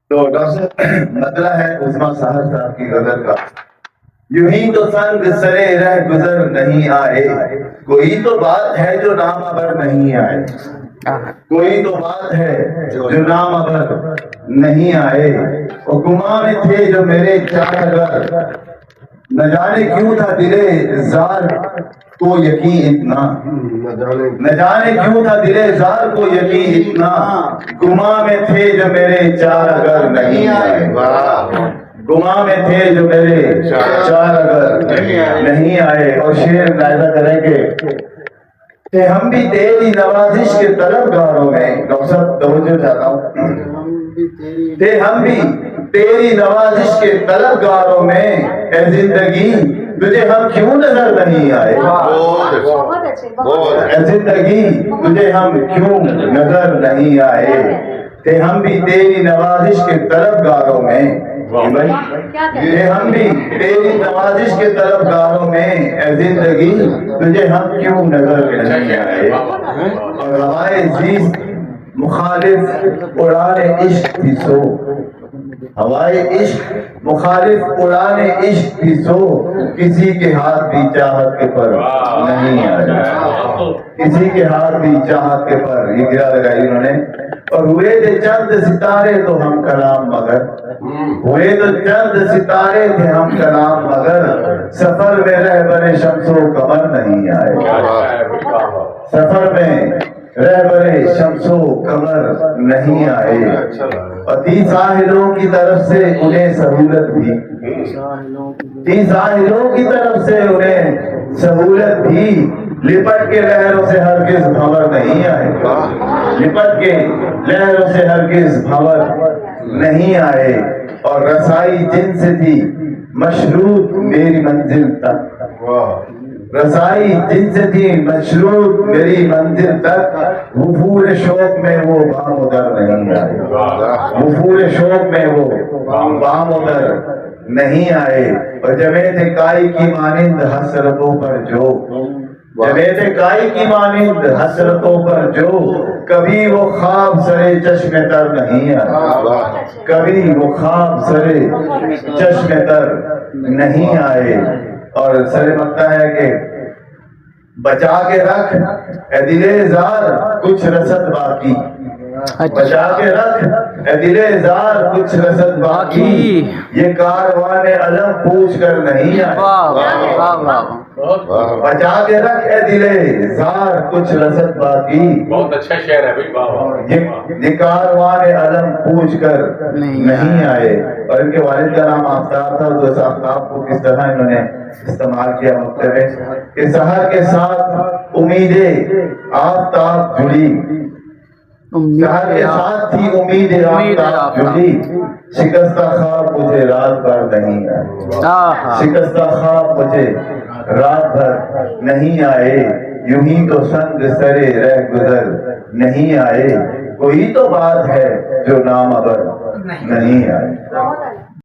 تو مطلب ہے عظما سہر صاحب کی غزل کا، یوں ہی تو سنگ سرے رہ گزر نہیں آئے، کوئی تو بات ہے جو نام ابر نہیں آئے، کوئی تو بات ہے جو نام ابر نہیں آئے، وہ گماں میں تھے جو میرے چار اگر، نہ جانے کیوں تھا دل زار کو یقین اتنا، نہ جانے کیوں تھا دل زار کو یقین اتنا، گماں میں تھے جو میرے چار اگر نہیں آئے، گماں میں تھے جو میرے چار اگر نہیں آئے۔ اور شعر ملاحظہ کریں کہ ہم بھی تیری نوازش کے طلبگاروں میں، ڈاکٹر توجہ چاہتا ہوں، کہ ہم بھی تیری نوازش کے طلبگاروں میں، اے زندگی تجھے ہم کیوں نظر نہیں آئے، اے زندگی تجھے ہم کیوں نظر نہیں آئے، کہ ہم بھی تیری نوازش کے طلبگاروں میں، کہ ہم بھی تیری نوازش کے طلبگاروں میں، اے زندگی تجھے ہم کیوں نظر نہیں آئے۔ اور ہوائے زیست مخالف اڑان عشق بھی سو، ہوائے عشق مخالف اڑان عشق بھی سو، کسی کے ہاتھ بھی چاہت کے پر نہیں آئے، کسی کے ہاتھ بھی چاہت کے پر، یہ گرا لگائی انہوں نے۔ اور ہوئے تھے چند ستارے تو ہم کلام مگر، ہوئے تو چند ستارے تھے ہم کلام مگر، سفر میں رہبر شمس و قمر نہیں آئے، سفر میں رہبر شمس و قمر نہیں آئے۔ اور تھی ساحلوں کی طرف سے انہیں سہولت بھی، تھی ساحلوں کی طرف سے انہیں سہولت بھی، لپٹ کے لہروں سے ہرگز بھنور نہیں آئے، لپٹ کے لہروں سے ہرگز بھنور نہیں آئے۔ اور رسائی جن سے تھی مشروط میری منزل تک، رسائی جن سے تھی مشروط میری منزل تک، وفور شوق میں وہ بام ادر نہیں آئے، وفور شوق میں وہ بام ادر نہیں آئے۔ اور جمعیت کائی کی مانند حسرتوں پر جو، جمعیت کائی کی مانند حسرتوں پر جو، کبھی وہ خواب سرے چشم تر نہیں آئے، کبھی وہ خواب سرے چشم تر نہیں آئے۔ اور سر مکتا ہے کہ بچا کے رکھ اے دل زار کچھ رسد باقی، بچا کے رکھ اے دل زار کچھ رسد باقی، یہ کاروان علم پوچھ کر نہیں آئے، بچا کے رکھ اے دل زار کچھ رسد باقی، بہت اچھا شعر ہے بھائی، یہ کاروان علم پوچھ کر نہیں آئے۔ اور ان کے والد کا نام آفتاب تھا، تو اس آفتاب کو کس طرح انہوں نے استعمال کیا مکتب میں کہ سحر کے ساتھ امید آفتاب جڑی، سحر کے ساتھ تھی امید آفتاب جڑی، شکستہ خواب مجھے رات بھر نہیں آئے، شکستہ خواب مجھے رات بھر نہیں آئے، یوں ہی تو سنگ سرے رہ گزر نہیں آئے، کوئی تو بات ہے جو نام ابر نہیں آئے۔